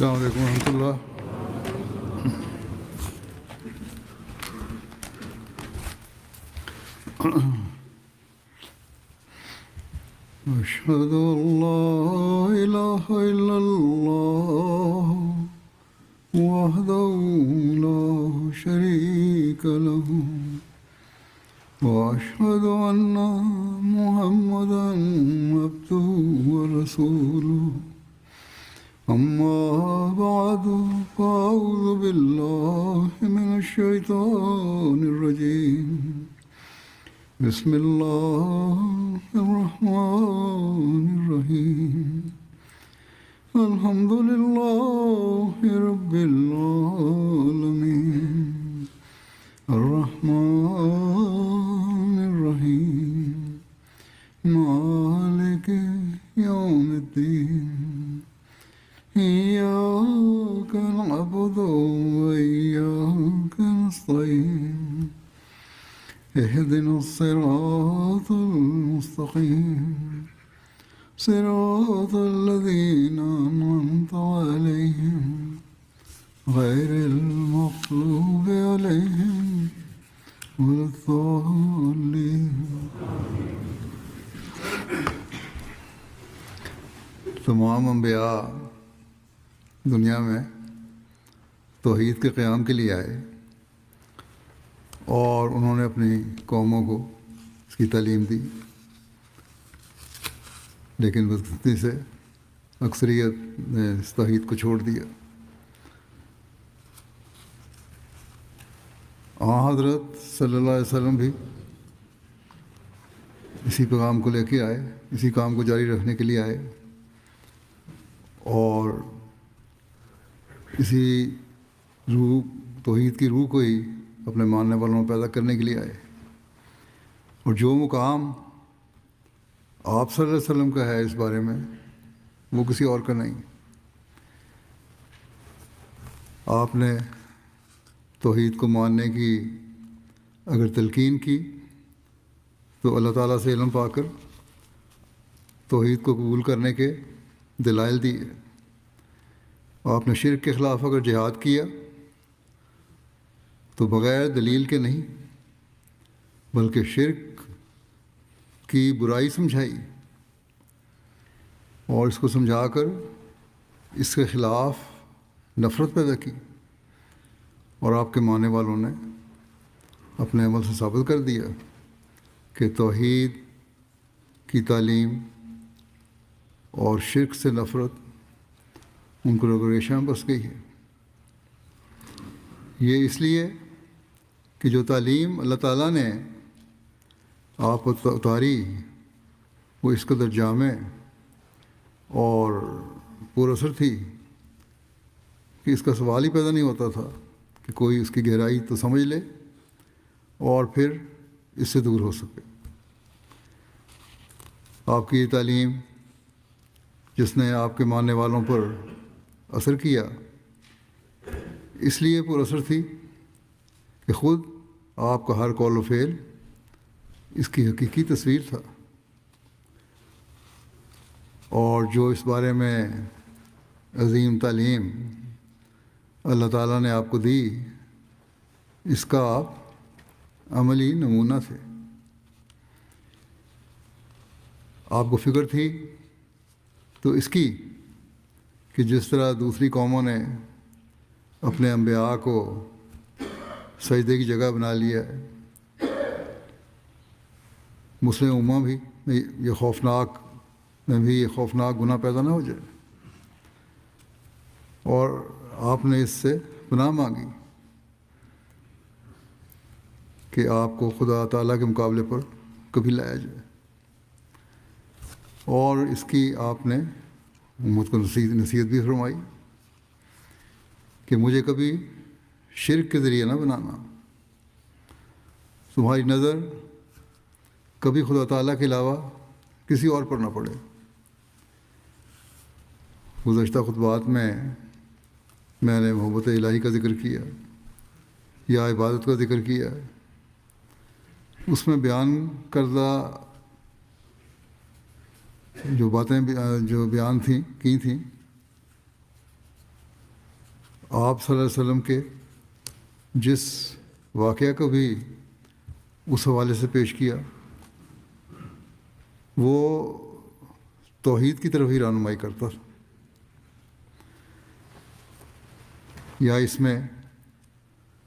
السلام علیکم ورحمۃ اللہ۔ أشهد أن لا إله إلا الله وحده لا شريك له وأشهد أن محمدا عبده ورسوله أما بعد فأعوذ بالله من الشيطان الرجيم بسم الله الرحمن الرحيم الحمد لله رب العالمين الرحمن الرحيم مالك يوم الدين إياك نعبد وإياك نستعين اهدنا الصراط المستقيم صراط الذين أنعمت عليهم غير المغضوب عليهم ولا الضالين۔ تمام انبیاء دنیا میں توحید کے قیام کے لیے آئے اور انہوں نے اپنی قوموں کو اس کی تعلیم دی، لیکن بدقسمتی سے اکثریت نے اس توحید کو چھوڑ دیا۔ حضرت صلی اللہ علیہ وسلم بھی اسی پیغام کو لے کے آئے، اسی کام کو جاری رکھنے کے لیے آئے اور اسی روح، توحید کی روح کو ہی اپنے ماننے والوں میں پیدا کرنے کے لیے آئے۔ اور جو مقام آپ صلی اللہ علیہ وسلم کا ہے اس بارے میں، وہ کسی اور کا نہیں۔ آپ نے توحید کو ماننے کی اگر تلقین کی تو اللہ تعالیٰ سے علم پا کر توحید کو قبول کرنے کے دلائل دیے۔ آپ نے شرک کے خلاف اگر جہاد کیا تو بغیر دلیل کے نہیں، بلکہ شرک کی برائی سمجھائی اور اس کو سمجھا کر اس کے خلاف نفرت پیدا کی، اور آپ کے ماننے والوں نے اپنے عمل سے ثابت کر دیا کہ توحید کی تعلیم اور شرک سے نفرت ان کو ریشہ میں بس گئی ہے۔ یہ اس لیے کہ جو تعلیم اللہ تعالیٰ نے آپ کو اتاری وہ اس قدر جامع اور پر اثر تھی کہ اس کا سوال ہی پیدا نہیں ہوتا تھا کہ کوئی اس کی گہرائی تو سمجھ لے اور پھر اس سے دور ہو سکے۔ آپ کی یہ تعلیم جس نے آپ کے ماننے والوں پر اثر کیا، اس لیے پر اثر تھی کہ خود آپ کا ہر قول و فعل اس کی حقیقی تصویر تھا، اور جو اس بارے میں عظیم تعلیم اللہ تعالیٰ نے آپ کو دی، اس کا آپ عملی نمونہ تھے۔ آپ کو فکر تھی تو اس کی کہ جس طرح دوسری قوموں نے اپنے انبیاء کو سجدے کی جگہ بنا لیا ہے، مسلم امہ بھی یہ خوفناک گناہ پیدا نہ ہو جائے، اور آپ نے اس سے پناہ مانگی کہ آپ کو خدا تعالیٰ کے مقابلے پر کبھی لایا جائے، اور اس کی آپ نے امت کو نصیحت بھی فرمائی کہ مجھے کبھی شرک کے ذریعے نہ بنانا، تمہاری نظر کبھی خدا تعالیٰ کے علاوہ کسی اور پر نہ پڑے۔ گزشتہ خطبات میں نے محبت الہی کا ذکر کیا یا عبادت کا ذکر کیا، اس میں بیان کردہ جو باتیں جو بیان کی تھیں آپ صلی اللہ علیہ وسلم کے جس واقعہ کو بھی اس حوالے سے پیش کیا وہ توحید کی طرف ہی رہنمائی کرتا تھا، یا اس میں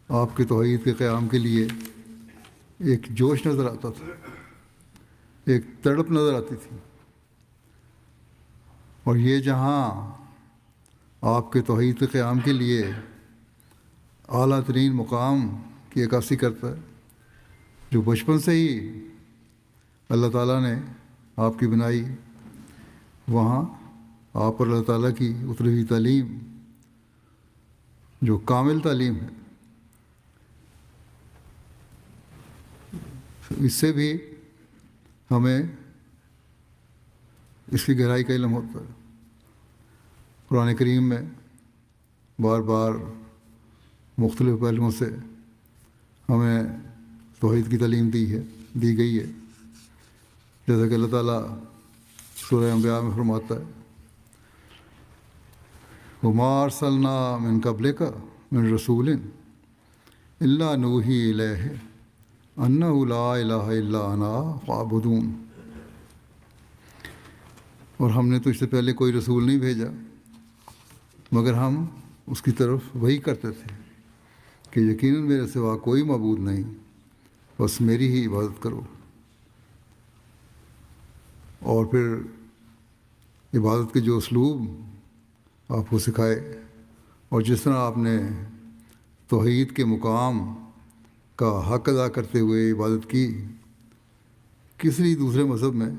آپ کے توحید کے قیام کے لیے ایک جوش نظر آتا تھا، ایک تڑپ نظر آتی تھی، اور یہ جہاں آپ کے توحید کے قیام کے لیے اعلیٰ ترین مقام کی عکاسی کرتا ہے، جو بچپن سے ہی اللہ تعالیٰ نے آپ کی بنائی، وہاں آپ پر اللہ تعالیٰ کی اتری ہوئی تعلیم جو کامل تعلیم ہے، اس سے بھی ہمیں اس کی گہرائی کا علم ہوتا ہے۔ قرآن کریم میں بار بار مختلف پہلوؤں سے ہمیں توحید کی تعلیم دی گئی ہے، جیسا کہ اللہ تعالیٰ سورہ انبیاء میں فرماتا ہے وَمَا أَرْسَلْنَا مِن قَبْلِكَ مِن رَسُولٍ إِلَّا نُوحِي إِلَيْهِ أَنَّهُ لَا إِلَٰهَ إِلَّا أَنَا فَاعْبُدُونِ، اور ہم نے تو اس سے پہلے کوئی رسول نہیں بھیجا مگر ہم اس کی طرف وحی کرتے تھے کہ یقیناً میرے سوا کوئی معبود نہیں، بس میری ہی عبادت کرو۔ اور پھر عبادت کے جو اسلوب آپ کو سکھائے اور جس طرح آپ نے توحید کے مقام کا حق ادا کرتے ہوئے عبادت کی، کسی دوسرے مذہب میں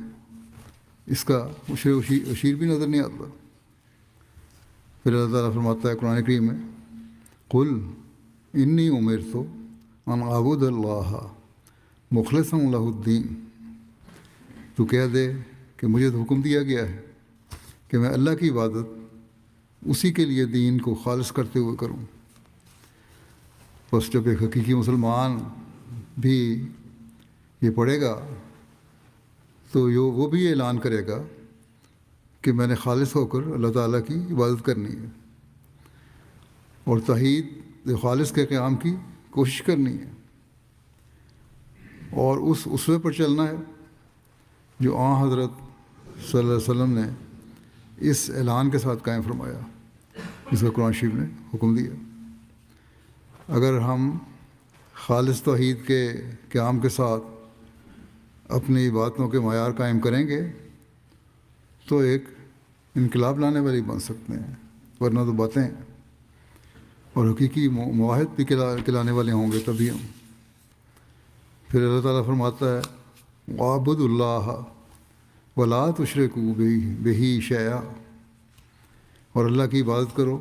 اس کا اشیر بھی نظر نہیں آتا۔ پھر اللہ تعالیٰ فرماتا ہے قرآن کریم میں قُلْ إِنِّي أُمِرْتُ أَنْ أَعْبُدَ اللَّهَ مُخْلِصًا لَهُ الدِّينَ، تو کہہ دے کہ مجھے تو حکم دیا گیا ہے کہ میں اللہ کی عبادت اسی کے لیے دین کو خالص کرتے ہوئے کروں۔ بس جب ایک حقیقی مسلمان بھی یہ پڑھے گا تو وہ بھی اعلان کرے گا کہ میں نے خالص ہو کر اللہ تعالیٰ کی عبادت کرنی ہے اور توحید خالص کے قیام کی کوشش کرنی ہے، اور اس اسوے پر چلنا ہے جو حضرت صلی اللہ علیہ وسلم نے اس اعلان کے ساتھ قائم فرمایا، جس کا قرآن شریف نے حکم دیا۔ اگر ہم خالص توحید کے قیام کے ساتھ اپنی عبادتوں کے معیار قائم کریں گے تو ایک انقلاب لانے والی بن سکتے ہیں، ورنہ تو باتیں اور حقیقی معاہد بھی کلانے والے ہوں گے تبھی ہم۔ پھر اللہ تعالیٰ فرماتا ہے وَاعْبُدُوا اللَّهَ وَلَا تُشْرِكُوا بِهِ شَيْئًا، اور اللہ کی عبادت کرو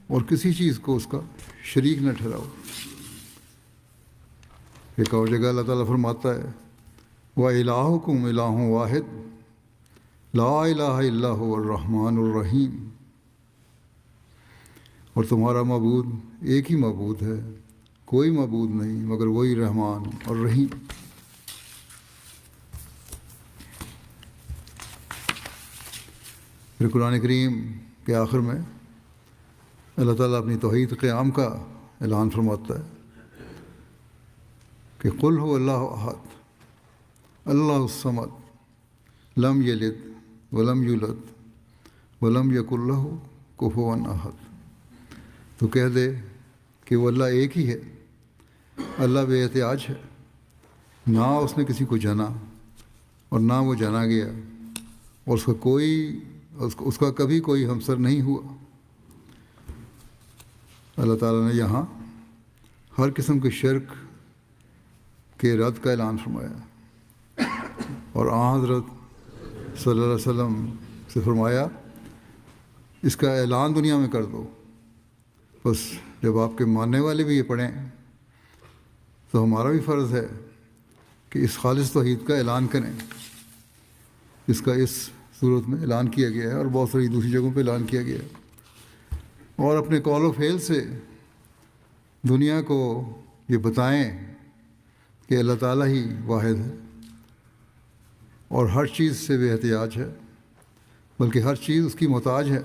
اور کسی چیز کو اس کا شریک نہ ٹھہراؤ۔ ایک اور جگہ اللہ تعالیٰ فرماتا ہے وَإِلَٰهُكُمْ إِلَٰهٌ وَاحِدٌ لَا إِلَٰهَ إِلَّا هُوَ الرَّحْمَٰنُ الرَّحِيمُ، اور تمہارا معبود ایک ہی معبود ہے، کوئی معبود نہیں مگر وہی رحمان اور رحیم۔ پھر قرآن کریم کے آخر میں اللہ تعالیٰ اپنی توحید قیام کا اعلان فرماتا ہے کہ قُلْ هُوَ اللَّهُ أَحَدٌ اللَّهُ الصَّمَدُ لَمْ يَلِدْ وَلَمْ يُولَدْ وَلَمْ يَكُنْ لَهُ كُفُوًا أَحَدٌ، تو کہہ دے کہ وہ اللہ ایک ہی ہے، اللہ بے احتیاج ہے، نہ اس نے کسی کو جانا اور نہ وہ جانا گیا، اور اس کا کبھی کوئی ہمسر نہیں ہوا۔ اللہ تعالیٰ نے یہاں ہر قسم کے شرک کے رد کا اعلان فرمایا، اور حضرت صلی اللہ علیہ وسلم سے فرمایا اس کا اعلان دنیا میں کر دو۔ بس جب آپ کے ماننے والے بھی یہ پڑھیں تو ہمارا بھی فرض ہے کہ اس خالص توحید کا اعلان کریں، جس کا اس صورت میں اعلان کیا گیا ہے اور بہت ساری دوسری جگہوں پہ اعلان کیا گیا ہے، اور اپنے قول و فعل سے دنیا کو یہ بتائیں کہ اللہ تعالیٰ ہی واحد ہے اور ہر چیز سے بے احتیاج ہے، بلکہ ہر چیز اس کی محتاج ہے،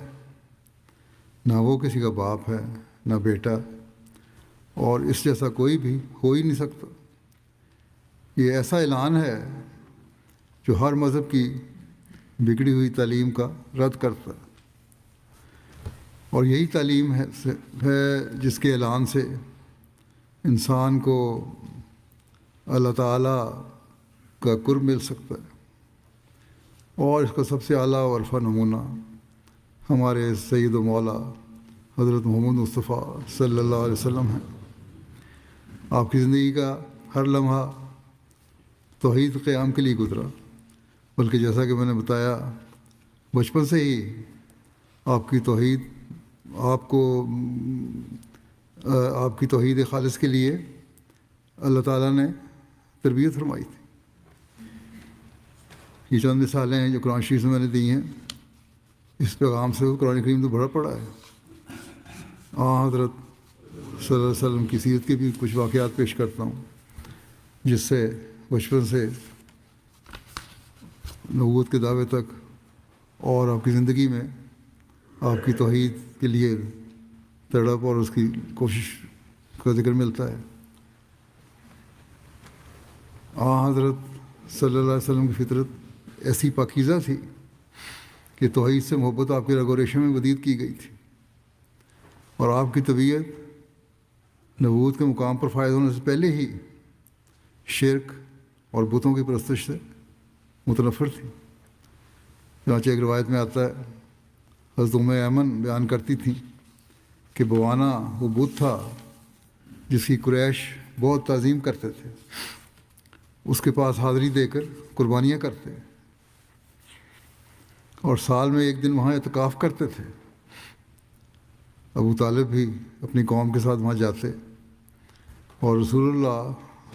نہ وہ کسی کا باپ ہے نہ بیٹا، اور اس جیسا کوئی بھی ہو ہی نہیں سکتا۔ یہ ایسا اعلان ہے جو ہر مذہب کی بگڑی ہوئی تعلیم کا رد کرتا ہے، اور یہی تعلیم ہے جس کے اعلان سے انسان کو اللہ تعالیٰ کا قرب مل سکتا ہے، اور اس کا سب سے اعلیٰ اور عرفہ نمونہ ہمارے سید و مولا حضرت محمد مصطفیٰ صلی اللہ علیہ وسلم ہیں۔ آپ کی زندگی کا ہر لمحہ توحید قیام کے لیے گزرا، بلکہ جیسا کہ میں نے بتایا بچپن سے ہی آپ کی توحید خالص کے لیے اللہ تعالیٰ نے تربیت فرمائی تھی۔ یہ چند مثالیں ہیں جو قرآن شریف سے میں نے دی ہیں۔ اس پیغام سے قرآن کریم تو بڑا پڑا ہے۔ حضرت صلی اللہ علیہ وسلم کی سیرت کے بھی کچھ واقعات پیش کرتا ہوں، جس سے بچپن سے نبوت کے دعوے تک اور آپ کی زندگی میں آپ کی توحید کے لیے تڑپ اور اس کی کوشش کا ذکر ملتا ہے۔ حضرت صلی اللہ علیہ وسلم کی فطرت ایسی پاکیزہ تھی کہ توحید سے محبت آپ کے رگ و ریشے میں بدید کی گئی تھی، اور آپ کی طبیعت نبوت کے مقام پر فائز ہونے سے پہلے ہی شرک اور بتوں کی پرستش سے متنفر تھی۔ چنانچہ ایک روایت میں آتا ہے، حضرت ایمن بیان کرتی تھیں کہ بوانا وہ بت تھا جس کی قریش بہت تعظیم کرتے تھے، اس کے پاس حاضری دے کر قربانیاں کرتے، اور سال میں ایک دن وہاں اعتکاف کرتے تھے۔ ابو طالب بھی اپنی قوم کے ساتھ وہاں جاتے، اور رسول اللہ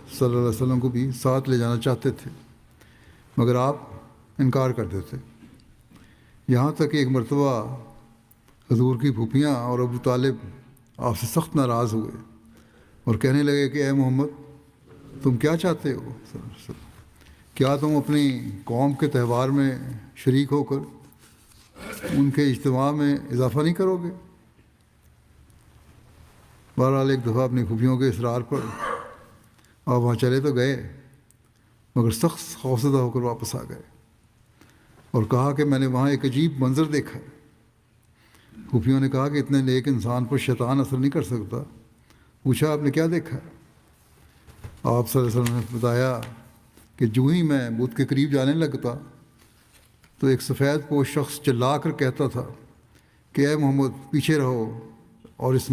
صلی اللہ علیہ وسلم کو بھی ساتھ لے جانا چاہتے تھے، مگر آپ انکار کر دیتے۔ یہاں تک کہ ایک مرتبہ حضور کی پھوپھیاں اور ابو طالب آپ سے سخت ناراض ہوئے اور کہنے لگے کہ اے محمد، تم کیا چاہتے ہو؟ کیا تم اپنی قوم کے تہوار میں شریک ہو کر ان کے اجتماع میں اضافہ نہیں کرو گے؟ بہرحال ایک دفعہ اپنی پھوپھیوں کے اصرار پر آپ وہاں چلے تو گئے، مگر سخت خوفزدہ ہو کر واپس آ گئے اور کہا کہ میں نے وہاں ایک عجیب منظر دیکھا۔ پھوپھیوں نے کہا کہ اتنے نیک انسان پر شیطان اثر نہیں کر سکتا۔ پوچھا آپ نے کیا دیکھا؟ آپ صلی اللہ علیہ وسلم نے بتایا کہ جو ہی میں بت کے قریب جانے لگتا تو ایک سفید پوش شخص چلا کر کہتا تھا کہ اے محمد پیچھے رہو اور اس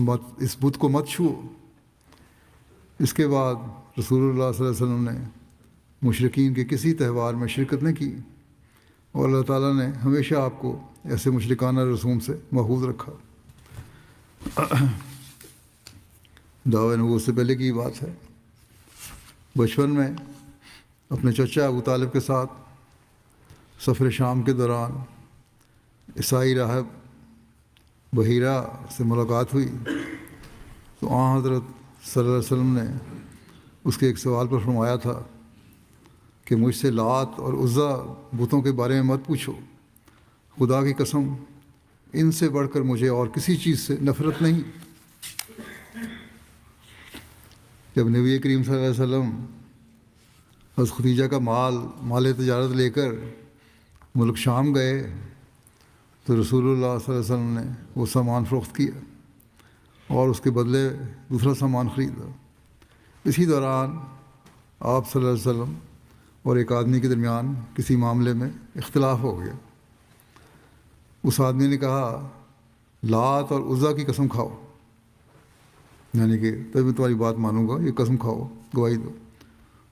بت کو مت چھوؤ۔ اس کے بعد رسول اللہ صلی اللہ علیہ وسلم نے مشرکین کے کسی تہوار میں شرکت نہیں کی، اور اللہ تعالیٰ نے ہمیشہ آپ کو ایسے مشرکانہ رسوم سے محفوظ رکھا۔ دعوی نبوت سے پہلے کی بات ہے، بچپن میں اپنے چچا ابو طالب کے ساتھ سفر شام کے دوران عیسائی راہب بحیرہ سے ملاقات ہوئی تو حضرت صلی اللہ علیہ وسلم نے اس کے ایک سوال پر فرمایا تھا کہ مجھ سے لات اور عزا بتوں کے بارے میں مت پوچھو، خدا کی قسم ان سے بڑھ کر مجھے اور کسی چیز سے نفرت نہیں۔ جب نبی کریم صلی اللہ علیہ وسلم حضرت خدیجہ کا مال تجارت لے کر ملک شام گئے تو رسول اللہ صلی اللہ علیہ وسلم نے وہ سامان فروخت کیا اور اس کے بدلے دوسرا سامان خریدا۔ اسی دوران آپ صلی اللہ علیہ وسلم اور ایک آدمی کے درمیان کسی معاملے میں اختلاف ہو گیا۔ اس آدمی نے کہا لات اور عزا کی قسم کھاؤ، یعنی کہ تب میں تمہاری بات مانوں گا، یہ قسم کھاؤ، گواہی دو۔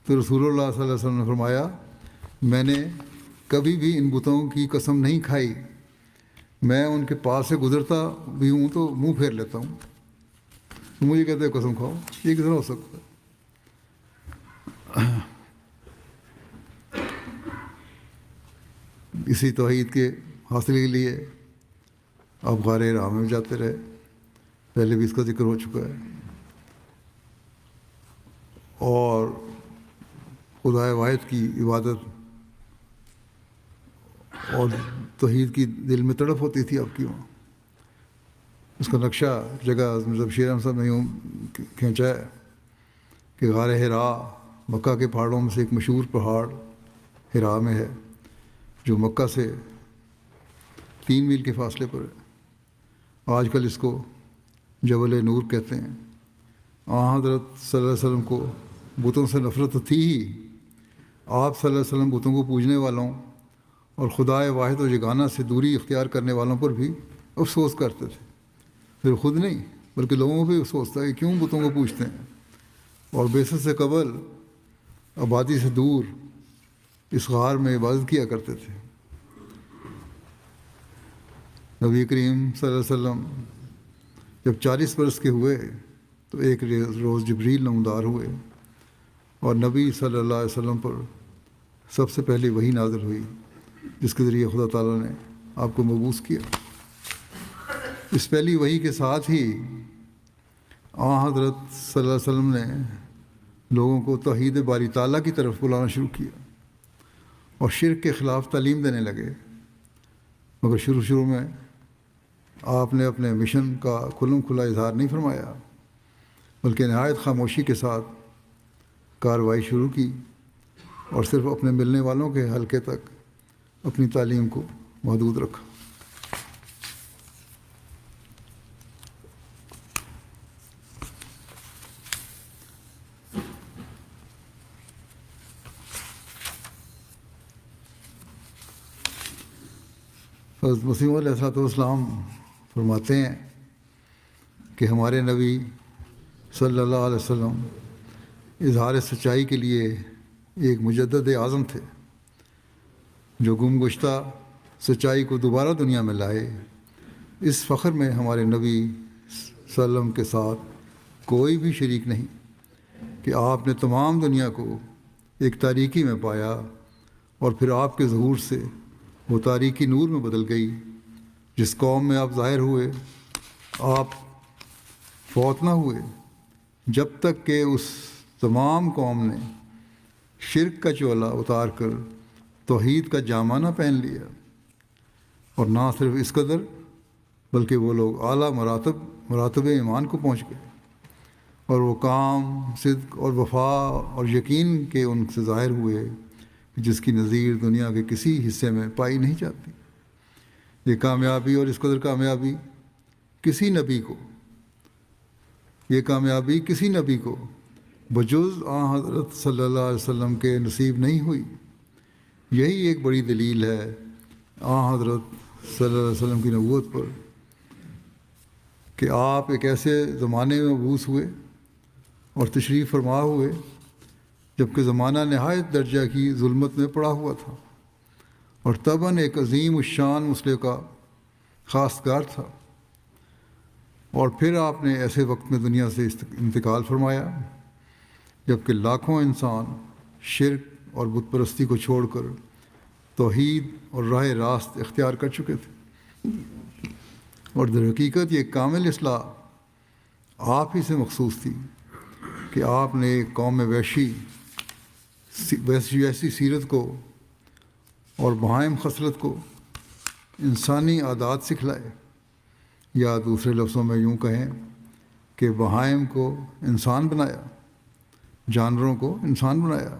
تو رسول اللہ صلی اللہ علیہ وسلم نے فرمایا میں نے کبھی بھی ان بتوں کی قسم نہیں کھائی، میں ان کے پاس سے گزرتا بھی ہوں تو منہ پھیر لیتا ہوں، مجھے کہتے ہیں قسم کھاؤ، یہ کس طرح ہو سکتا ہے؟ اسی توحید کے حاصل کے لیے آپ غار حرا میں جاتے رہے، پہلے بھی اس کا ذکر ہو چکا ہے، اور خدا واحد کی عبادت اور توحید کی دل میں تڑپ ہوتی تھی آپ کی وہاں۔ اس کا نقشہ جگہ مرزا بشیر احمد صاحب نے یوں کھینچا ہے کہ غار حرا مکہ کے پہاڑوں میں سے ایک مشہور پہاڑ حرا میں ہے، جو مکہ سے 3 میل کے فاصلے پر ہے۔ آج کل اس کو جبل نور کہتے ہیں۔ حضرت صلی اللہ علیہ وسلم کو بتوں سے نفرت تو تھی ہی، آپ صلی اللہ علیہ وسلم بتوں کو پوجنے والوں اور خدائے واحد و یگانہ سے دوری اختیار کرنے والوں پر بھی افسوس کرتے تھے۔ پھر خود نہیں بلکہ لوگوں کو بھی افسوس تھا کہ کیوں بتوں کو پوجتے ہیں، اور بعثت سے قبل آبادی سے دور اس غار میں عبادت کیا کرتے تھے۔ نبی کریم صلی اللہ علیہ وسلم جب 40 برس کے ہوئے تو ایک روز جبریل نمودار ہوئے اور نبی صلی اللہ علیہ وسلم پر سب سے پہلے وحی نازل ہوئی، جس کے ذریعے خدا تعالیٰ نے آپ کو مبعوث کیا۔ اس پہلی وحی کے ساتھ ہی حضرت صلی اللہ علیہ وسلم نے لوگوں کو توحید باری تعالیٰ کی طرف بلانا شروع کیا اور شرک کے خلاف تعلیم دینے لگے، مگر شروع میں آپ نے اپنے مشن کا کھلم کھلا اظہار نہیں فرمایا، بلکہ نہایت خاموشی کے ساتھ کارروائی شروع کی اور صرف اپنے ملنے والوں کے حلقے تک اپنی تعلیم کو محدود رکھا۔ حضرت مسیح علیہ السلام فرماتے ہیں کہ ہمارے نبی صلی اللہ علیہ وسلم اظہار سچائی کے لیے ایک مجدد اعظم تھے، جو گم گشتہ سچائی کو دوبارہ دنیا میں لائے۔ اس فخر میں ہمارے نبی صلی اللہ علیہ وسلم کے ساتھ کوئی بھی شریک نہیں کہ آپ نے تمام دنیا کو ایک تاریکی میں پایا اور پھر آپ کے ظہور سے وہ تاریکی نور میں بدل گئی۔ جس قوم میں آپ ظاہر ہوئے آپ فوت نہ ہوئے جب تک کہ اس تمام قوم نے شرک کا چولا اتار کر توحید کا جامہ نہ پہن لیا، اور نہ صرف اس قدر بلکہ وہ لوگ اعلیٰ مراتب ایمان کو پہنچ گئے، اور وہ کام صدق اور وفا اور یقین کے ان سے ظاہر ہوئے جس کی نظیر دنیا کے کسی حصے میں پائی نہیں جاتی۔ یہ کامیابی اور اس قدر کامیابی کسی نبی کو بجز حضرت صلی اللہ علیہ وسلم کے نصیب نہیں ہوئی۔ یہی ایک بڑی دلیل ہے حضرت صلی اللہ علیہ وسلم کی نبوت پر کہ آپ ایک ایسے زمانے میں مبعوث ہوئے اور تشریف فرما ہوئے جب کہ زمانہ نہایت درجہ کی ظلمت میں پڑا ہوا تھا، اور طبعاً ایک عظیم الشان مسئلے کا خاص کار تھا، اور پھر آپ نے ایسے وقت میں دنیا سے انتقال فرمایا جب کہ لاکھوں انسان شرک اور بت پرستی کو چھوڑ کر توحید اور راہ راست اختیار کر چکے تھے، اور در حقیقت یہ کامل اصلاح آپ ہی سے مخصوص تھی کہ آپ نے ایک قوم میں ویسی سیرت کو اور بہائم خصلت کو انسانی عادات سکھلائے، یا دوسرے لفظوں میں یوں کہیں کہ بہائم کو انسان بنایا، جانوروں کو انسان بنایا،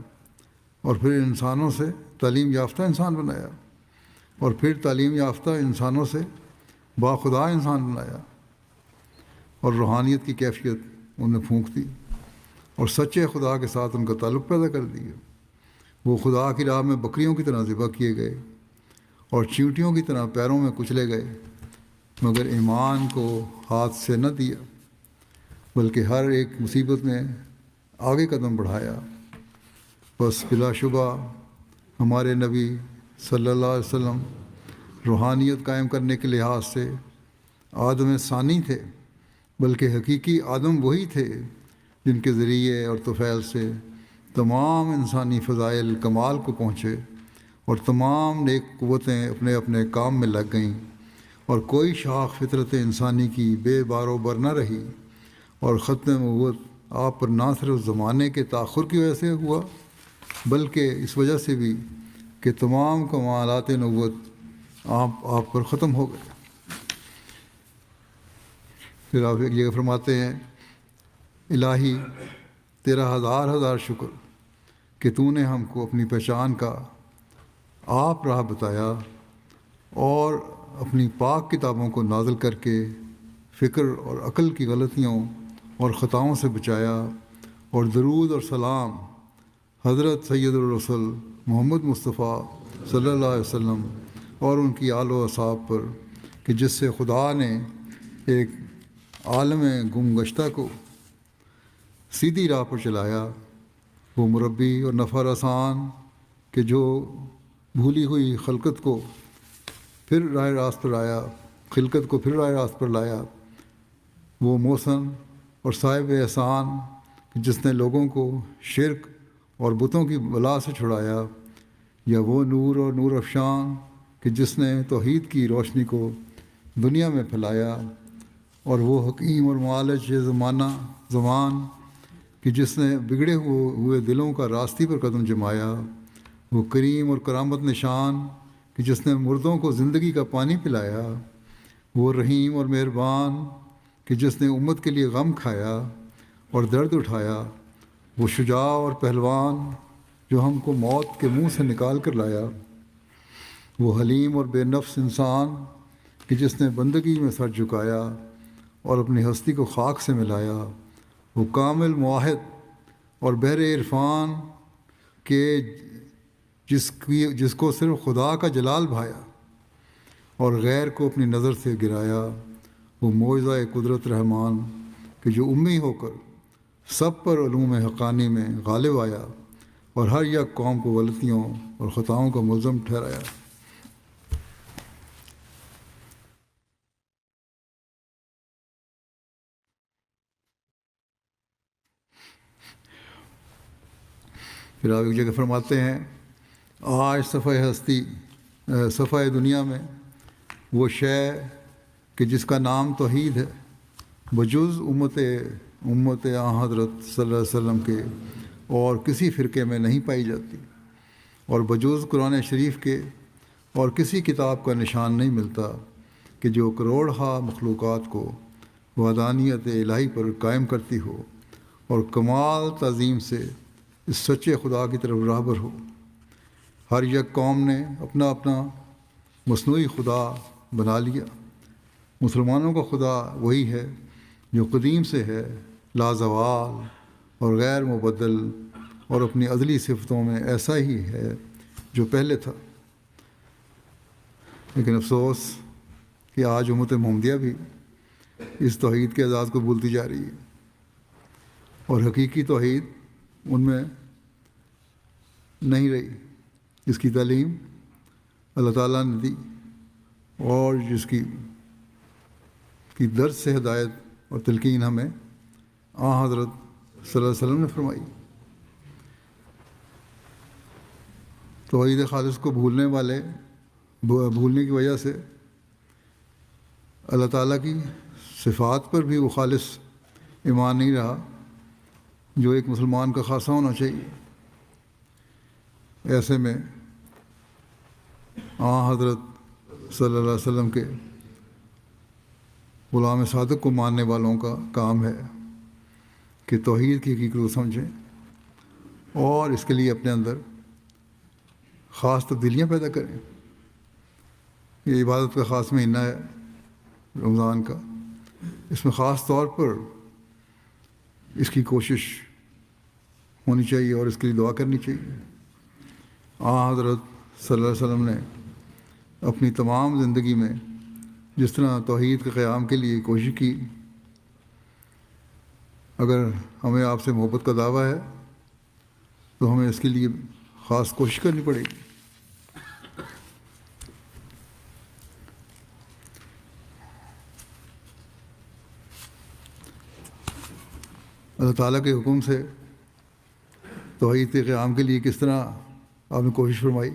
اور پھر انسانوں سے تعلیم یافتہ انسان بنایا، اور پھر تعلیم یافتہ انسانوں سے باخدا انسان بنایا، اور روحانیت کی کیفیت انہیں پھونک دی اور سچے خدا کے ساتھ ان کا تعلق پیدا کر دیا۔ وہ خدا کی راہ میں بکریوں کی طرح ذبح کیے گئے اور چیونٹیوں کی طرح پیروں میں کچلے گئے، مگر ایمان کو ہاتھ سے نہ دیا، بلکہ ہر ایک مصیبت میں آگے قدم بڑھایا۔ بس بلا شبہ ہمارے نبی صلی اللہ علیہ وسلم روحانیت قائم کرنے کے لحاظ سے آدم ثانی تھے، بلکہ حقیقی آدم وہی تھے جن کے ذریعے اور طفیل سے تمام انسانی فضائل کمال کو پہنچے، اور تمام نیک قوتیں اپنے اپنے کام میں لگ گئیں، اور کوئی شاخ فطرت انسانی کی بے بار و بر نہ رہی، اور ختم نبوت آپ پر نہ صرف زمانے کے تاخر کی وجہ سے ہوا بلکہ اس وجہ سے بھی کہ تمام کمالات نبوت آپ پر ختم ہو گئے۔ پھر آپ ایک جگہ فرماتے ہیں الہی تیرا ہزار ہزار شکر کہ تو نے ہم کو اپنی پہچان کا آپ راہ بتایا اور اپنی پاک کتابوں کو نازل کر کے فکر اور عقل کی غلطیوں اور خطاؤں سے بچایا، اور درود اور سلام حضرت سید الرسل محمد مصطفیٰ صلی اللہ علیہ وسلم اور ان کی آل و اصحاب پر کہ جس سے خدا نے ایک عالم گم گشتہ کو سیدھی راہ پر چلایا، وہ مربی اور نفع رسان کہ جو بھولی ہوئی خلقت کو پھر راہ راست پر آیا، خلقت کو پھر راہ راست پر لایا، وہ محسن اور صاحب احسان کہ جس نے لوگوں کو شرک اور بتوں کی بلا سے چھڑایا، یا وہ نور اور نور افشان کہ جس نے توحید کی روشنی کو دنیا میں پھیلایا، اور وہ حکیم اور معالج زمان کہ جس نے بگڑے ہوئے دلوں کا راستی پر قدم جمایا، وہ کریم اور کرامت نشان کہ جس نے مردوں کو زندگی کا پانی پلایا، وہ رحیم اور مہربان کہ جس نے امت کے لیے غم کھایا اور درد اٹھایا، وہ شجاع اور پہلوان جو ہم کو موت کے منہ سے نکال کر لایا، وہ حلیم اور بے نفس انسان کہ جس نے بندگی میں سر جھکایا اور اپنی ہستی کو خاک سے ملایا، وہ کامل معاہد اور بحر عرفان کہ جس کو صرف خدا کا جلال بھایا اور غیر کو اپنی نظر سے گرایا، وہ معجزہ قدرت رحمان کہ جو امی ہو کر سب پر علوم حقانی میں غالب آیا اور ہر یک قوم کو غلطیوں اور خطاؤں کا ملزم ٹھہرایا۔ پھر آپ ایک جگہ فرماتے ہیں آج صفحہ دنیا میں وہ شے کہ جس کا نام توحید ہے بجز امت حضرت صلی اللہ علیہ وسلم کے اور کسی فرقے میں نہیں پائی جاتی، اور بجز قرآن شریف کے اور کسی کتاب کا نشان نہیں ملتا کہ جو کروڑہا مخلوقات کو وحدانیت الہی پر قائم کرتی ہو اور کمال تعظیم سے اس سچے خدا کی طرف راہبر ہو۔ ہر یک قوم نے اپنا اپنا مصنوعی خدا بنا لیا۔ مسلمانوں کا خدا وہی ہے جو قدیم سے ہے، لازوال اور غیر مبدل، اور اپنی عدلی صفتوں میں ایسا ہی ہے جو پہلے تھا۔ لیکن افسوس کہ آج امت محمدیہ بھی اس توحید کے اعزاز کو بھولتی جا رہی ہے، اور حقیقی توحید ان میں نہیں رہی، جس کی تعلیم اللہ تعالیٰ نے دی اور جس کی درد سے ہدایت اور تلقین ہمیں حضرت صلی اللہ علیہ وسلم نے فرمائی۔ توحید خالص کو بھولنے کی وجہ سے اللہ تعالیٰ کی صفات پر بھی وہ خالص ایمان نہیں رہا جو ایک مسلمان کا خاصہ ہونا چاہیے۔ ایسے میں حضرت صلی اللہ علیہ وسلم کے غلام صادق کو ماننے والوں کا کام ہے کہ توحید کی حقیقت کو سمجھیں اور اس کے لیے اپنے اندر خاص تبدیلیاں پیدا کریں۔ یہ عبادت کا خاص مہینہ ہے رمضان کا، اس میں خاص طور پر اس کی کوشش ہونی چاہیے اور اس کے لیے دعا کرنی چاہیے۔ حضرت صلی اللہ علیہ وسلم نے اپنی تمام زندگی میں جس طرح توحید کے قیام کے لیے کوشش کی، اگر ہمیں آپ سے محبت کا دعویٰ ہے تو ہمیں اس کے لیے خاص کوشش کرنی پڑے گی۔ اللہ تعالیٰ کے حکم سے توحید کے قیام کے لیے کس طرح آپ نے کوشش فرمائی،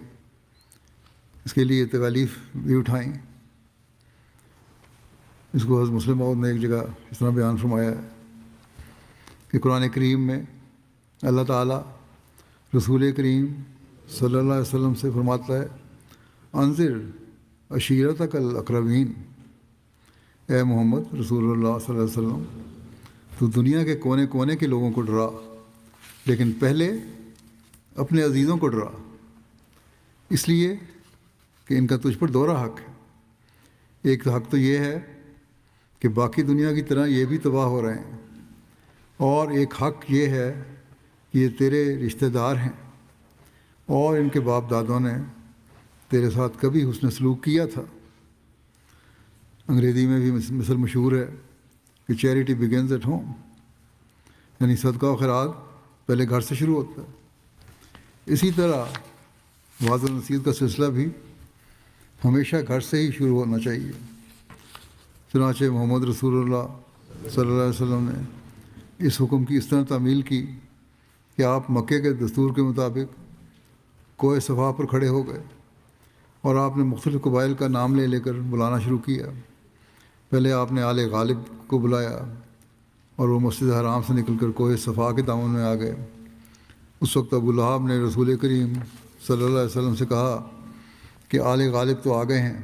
اس کے لیے تکالیف بھی اٹھائیں۔ اس کو حضرت مسلم موعود نے ایک جگہ اس طرح بیان فرمایا ہے کہ قرآن کریم میں اللہ تعالیٰ رسول کریم صلی اللہ علیہ وسلم سے فرماتا ہے انذر عشیرتک الاقربین، اے محمد رسول اللہ صلی اللہ علیہ وسلم، تو دنیا کے کونے کونے کے لوگوں کو ڈرا، لیکن پہلے اپنے عزیزوں کو ڈرا، اس لیے کہ ان کا تجھ پر دوہرا حق ہے۔ ایک حق تو یہ ہے کہ باقی دنیا کی طرح یہ بھی تباہ ہو رہے ہیں، اور ایک حق یہ ہے کہ یہ تیرے رشتہ دار ہیں اور ان کے باپ دادوں نے تیرے ساتھ کبھی حسن سلوک کیا تھا۔ انگریزی میں بھی مثل مشہور ہے کہ چیریٹی بگنز ایٹ ہوم، یعنی صدقہ و خیرات پہلے گھر سے شروع ہوتا ہے۔ اسی طرح وعظ و نصیحت کا سلسلہ بھی ہمیشہ گھر سے ہی شروع ہونا چاہیے۔ چنانچہ محمد رسول اللہ صلی اللہ علیہ وسلم نے اس حکم کی اس طرح تعمیل کی کہ آپ مکے کے دستور کے مطابق کوہ صفا پر کھڑے ہو گئے اور آپ نے مختلف قبائل کا نام لے کر بلانا شروع کیا۔ پہلے آپ نے آل غالب کو بلایا اور وہ مسجد حرام سے نکل کر کوہ صفا کے دامن میں آ گئے۔ اس وقت ابو لہب نے رسول کریم صلی اللہ علیہ وسلم سے کہا کہ آل غالب تو آ گئے ہیں،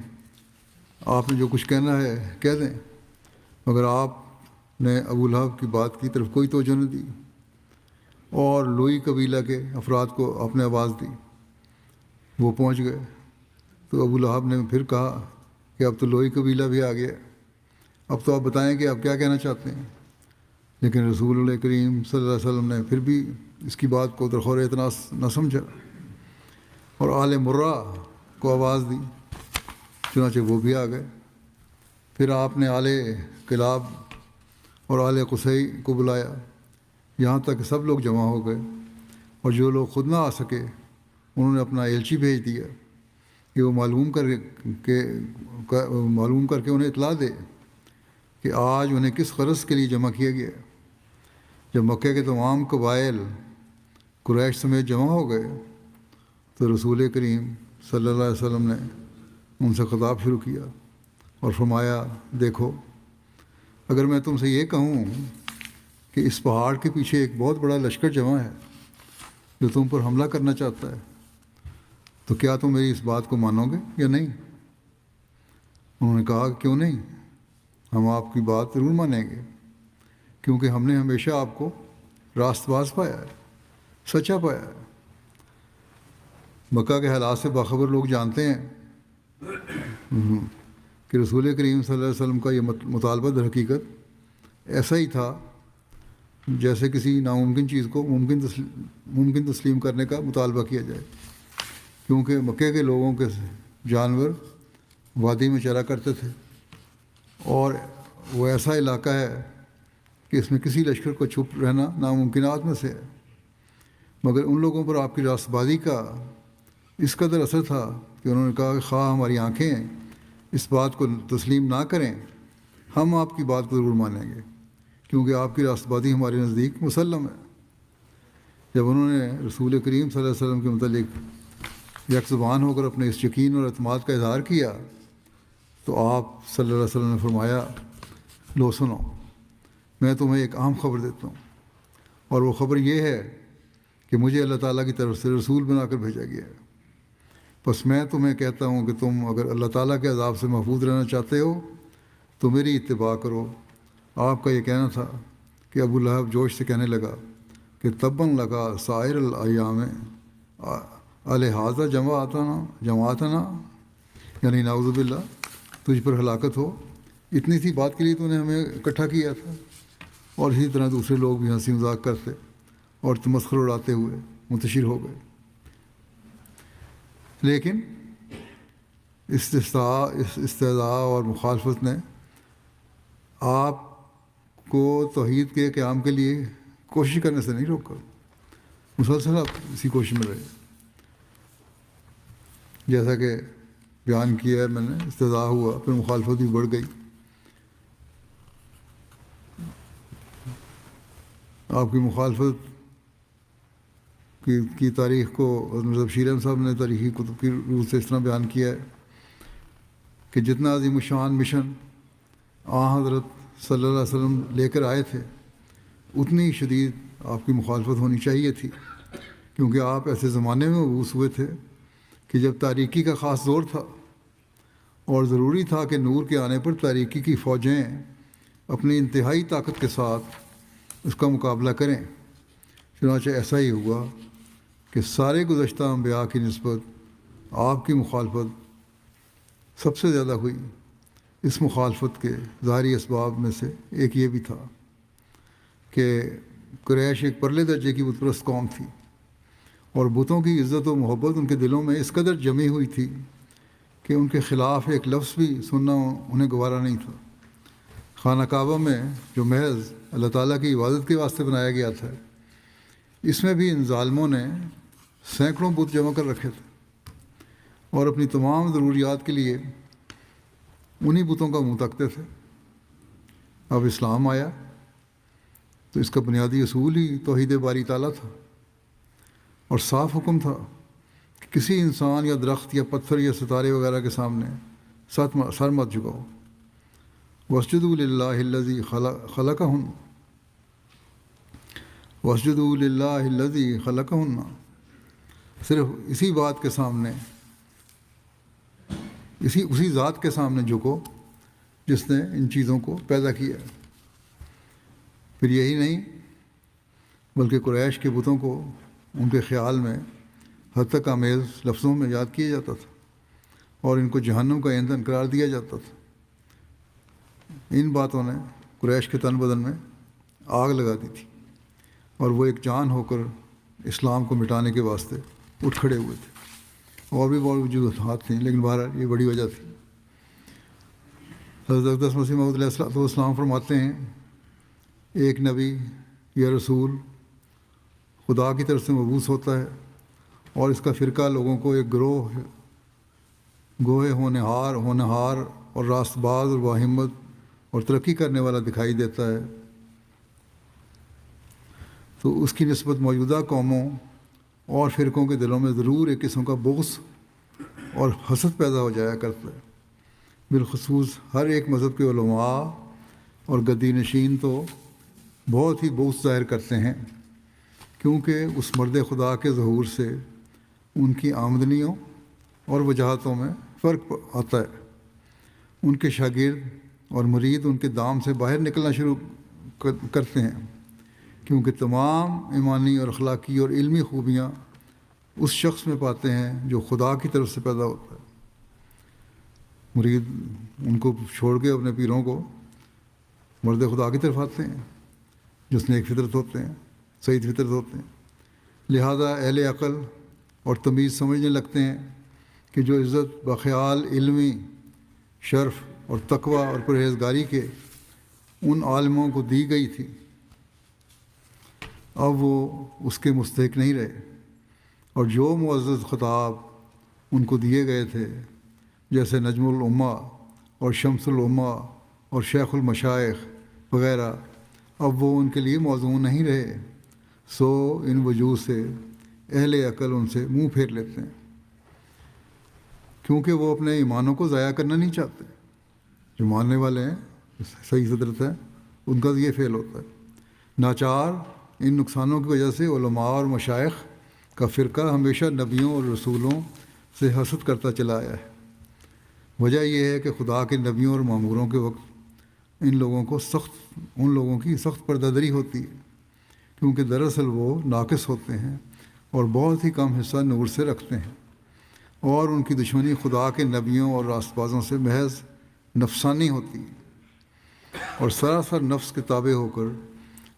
آپ نے جو کچھ کہنا ہے کہہ دیں، مگر آپ نے ابو لہب کی بات کی طرف کوئی توجہ نہ دی اور لوئی قبیلہ کے افراد کو آپ نے آواز دی۔ وہ پہنچ گئے تو ابو لہب نے پھر کہا کہ اب تو لوئی قبیلہ بھی آ گیا، اب تو آپ بتائیں کہ آپ کیا کہنا چاہتے ہیں۔ لیکن رسول اللہ کریم صلی اللہ علیہ وسلم نے پھر بھی اس کی بات کو درخور اعتراض نہ سمجھا اور آل مرہ کو آواز دی، چنانچہ وہ بھی آ گئے۔ پھر آپ نے آل کلاب اور آل قصی کو بلایا، یہاں تک کہ سب لوگ جمع ہو گئے، اور جو لوگ خود نہ آ سکے انہوں نے اپنا ایلچی بھیج دیا کہ وہ معلوم کر کے انہیں اطلاع دے کہ آج انہیں کس غرض کے لیے جمع کیا گیا۔ جب مکہ کے تمام قبائل قریش سمیت جمع ہو گئے تو رسول کریم صلی اللہ علیہ وسلم نے ان سے خطاب شروع کیا اور فرمایا، دیکھو، اگر میں تم سے یہ کہوں کہ اس پہاڑ کے پیچھے ایک بہت بڑا لشکر جمع ہے جو تم پر حملہ کرنا چاہتا ہے، تو کیا تم میری اس بات کو مانو گے یا نہیں؟ انہوں نے کہا کیوں نہیں، ہم آپ کی بات ضرور مانیں گے، کیونکہ ہم نے ہمیشہ آپ کو راست باز پایا ہے، سچا پایا ہے۔ مکہ کے حالات سے باخبر لوگ جانتے ہیں کہ رسول کریم صلی اللہ علیہ وسلم کا یہ مطالبہ در حقیقت ایسا ہی تھا جیسے کسی ناممکن چیز کو ممکن تسلیم کرنے کا مطالبہ کیا جائے، کیونکہ مکے کے لوگوں کے جانور وادی میں چرا کرتے تھے اور وہ ایسا علاقہ ہے کہ اس میں کسی لشکر کو چھپ رہنا ناممکنات میں سے ہے، مگر ان لوگوں پر آپ کی راست بازی کا اس قدر اثر تھا کہ انہوں نے کہا کہ خواہ ہماری آنکھیں اس بات کو تسلیم نہ کریں، ہم آپ کی بات کو ضرور مانیں گے، کیونکہ آپ کی راست بازی ہمارے نزدیک مسلم ہے۔ جب انہوں نے رسول کریم صلی اللہ علیہ وسلم کے متعلق یک زبان ہو کر اپنے اس یقین اور اعتماد کا اظہار کیا تو آپ صلی اللہ علیہ وسلم نے فرمایا، لو سنو، میں تمہیں ایک اہم خبر دیتا ہوں، اور وہ خبر یہ ہے کہ مجھے اللہ تعالیٰ کی طرف سے رسول بنا کر بھیجا گیا ہے۔ بس میں تمہیں کہتا ہوں کہ تم اگر اللہ تعالیٰ کے عذاب سے محفوظ رہنا چاہتے ہو تو میری اتباع کرو۔ آپ کا یہ کہنا تھا کہ ابو لہب جوش سے کہنے لگا کہ تباً لگا سائر الایام الحاظہ جماعتنا، یعنی نعوذ باللہ، تجھ پر ہلاکت ہو، اتنی سی بات کے لیے تو نے ہمیں اکٹھا کیا تھا۔ اور اسی طرح دوسرے لوگ بھی ہنسی مذاق کرتے اور تمسخر اڑاتے ہوئے منتشر ہو گئے۔ لیکن استضاء اور مخالفت نے آپ کو توحید کے قیام کے لیے کوشش کرنے سے نہیں روکا، مسلسل آپ اسی کوشش میں رہے۔ جیسا کہ بیان کیا ہے میں نے، استضاء ہوا، پھر مخالفت بھی بڑھ گئی۔ آپ کی مخالفت کی تاریخ کو حضرت بشیر احمد صاحب نے تاریخی کتب کی روح سے اس طرح بیان کیا ہے کہ جتنا عظیم الشان مشن حضرت صلی اللہ علیہ وسلم لے کر آئے تھے اتنی ہی شدید آپ کی مخالفت ہونی چاہیے تھی، کیونکہ آپ ایسے زمانے میں مبعوث ہوئے تھے کہ جب تاریکی کا خاص زور تھا اور ضروری تھا کہ نور کے آنے پر تاریکی کی فوجیں اپنی انتہائی طاقت کے ساتھ اس کا مقابلہ کریں۔ چنانچہ ایسا ہی ہوا کہ سارے گزشتہ انبیاء کی نسبت آپ کی مخالفت سب سے زیادہ ہوئی۔ اس مخالفت کے ظاہری اسباب میں سے ایک یہ بھی تھا کہ قریش ایک پرلے درجے کی بت پرست قوم تھی، اور بتوں کی عزت و محبت ان کے دلوں میں اس قدر جمی ہوئی تھی کہ ان کے خلاف ایک لفظ بھی سننا انہیں گوارا نہیں تھا۔ خانہ کعبہ میں جو محض اللہ تعالیٰ کی عبادت کے واسطے بنایا گیا تھا، اس میں بھی ان ظالموں نے سینکڑوں بت جمع کر رکھے تھے اور اپنی تمام ضروریات کے لیے انہی بتوں کا منہ تکتے تھے۔ اب اسلام آیا تو اس کا بنیادی اصول ہی توحید باری تعالیٰ تھا، اور صاف حکم تھا کہ کسی انسان یا درخت یا پتھر یا ستارے وغیرہ کے سامنے سر مت جھکاؤ۔ واسجدوا للہ الذی خلقہن واسجدوا للہ الذی خلقہن، صرف اسی بات کے سامنے، اسی ذات کے سامنے جھکو جس نے ان چیزوں کو پیدا کیا۔ پھر یہی نہیں بلکہ قریش کے بتوں کو ان کے خیال میں حد تک آمیز لفظوں میں یاد کیا جاتا تھا اور ان کو جہنم کا ایندھن قرار دیا جاتا تھا۔ ان باتوں نے قریش کے تن بدن میں آگ لگا دی تھی، اور وہ ایک جان ہو کر اسلام کو مٹانے کے واسطے اٹھ کھڑے ہوئے تھے۔ اور بھی بہت وجوہات تھیں، لیکن بہرحال یہ بڑی وجہ تھی۔ حضرت اقدس مسیح موعود علیہ السلام فرماتے ہیں، ایک نبی یا رسول خدا کی طرف سے مبعوث ہوتا ہے، اور اس کا فرقہ لوگوں کو ایک گوہے ہونہار اور راست باز اور باہمت اور ترقی کرنے والا دکھائی دیتا ہے، تو اس کی نسبت موجودہ قوموں اور فرقوں کے دلوں میں ضرور ایک قسم کا بغض اور حسد پیدا ہو جایا کرتا ہے۔ بالخصوص ہر ایک مذہب کے علماء اور گدی نشین تو بہت ہی بغض ظاہر کرتے ہیں، کیونکہ اس مرد خدا کے ظہور سے ان کی آمدنیوں اور وجاہتوں میں فرق آتا ہے۔ ان کے شاگرد اور مرید ان کے دام سے باہر نکلنا شروع کرتے ہیں، کیونکہ تمام ایمانی اور اخلاقی اور علمی خوبیاں اس شخص میں پاتے ہیں جو خدا کی طرف سے پیدا ہوتا ہے۔ مرید ان کو چھوڑ کے اپنے پیروں کو مرد خدا کی طرف آتے ہیں، جس نے ایک فطرت ہوتے ہیں، صحیح فطرت ہوتے ہیں۔ لہذا اہل عقل اور تمیز سمجھنے لگتے ہیں کہ جو عزت بخیال علمی شرف اور تقوی اور پرہیزگاری کے ان عالموں کو دی گئی تھی، اب وہ اس کے مستحق نہیں رہے، اور جو معزز خطاب ان کو دیے گئے تھے، جیسے نجم الامہ اور شمس الامہ اور شیخ المشائخ وغیرہ، اب وہ ان کے لیے موزوں نہیں رہے۔ سو ان وجوہ سے اہل عقل ان سے منہ پھیر لیتے ہیں، کیونکہ وہ اپنے ایمانوں کو ضائع کرنا نہیں چاہتے۔ جو ماننے والے ہیں، صحیح فطرت ہے، ان کا یہ فعل ہوتا ہے۔ ناچار ان نقصانوں کی وجہ سے علماء اور مشائخ کا فرقہ ہمیشہ نبیوں اور رسولوں سے حسد کرتا چلا آیا ہے۔ وجہ یہ ہے کہ خدا کے نبیوں اور ماموروں کے وقت ان لوگوں کی سخت پردہ دری ہوتی ہے، کیونکہ دراصل وہ ناقص ہوتے ہیں اور بہت ہی کم حصہ نور سے رکھتے ہیں، اور ان کی دشمنی خدا کے نبیوں اور راست بازوں سے محض نفسانی ہوتی ہے، اور سراسر نفس کے تابع ہو کر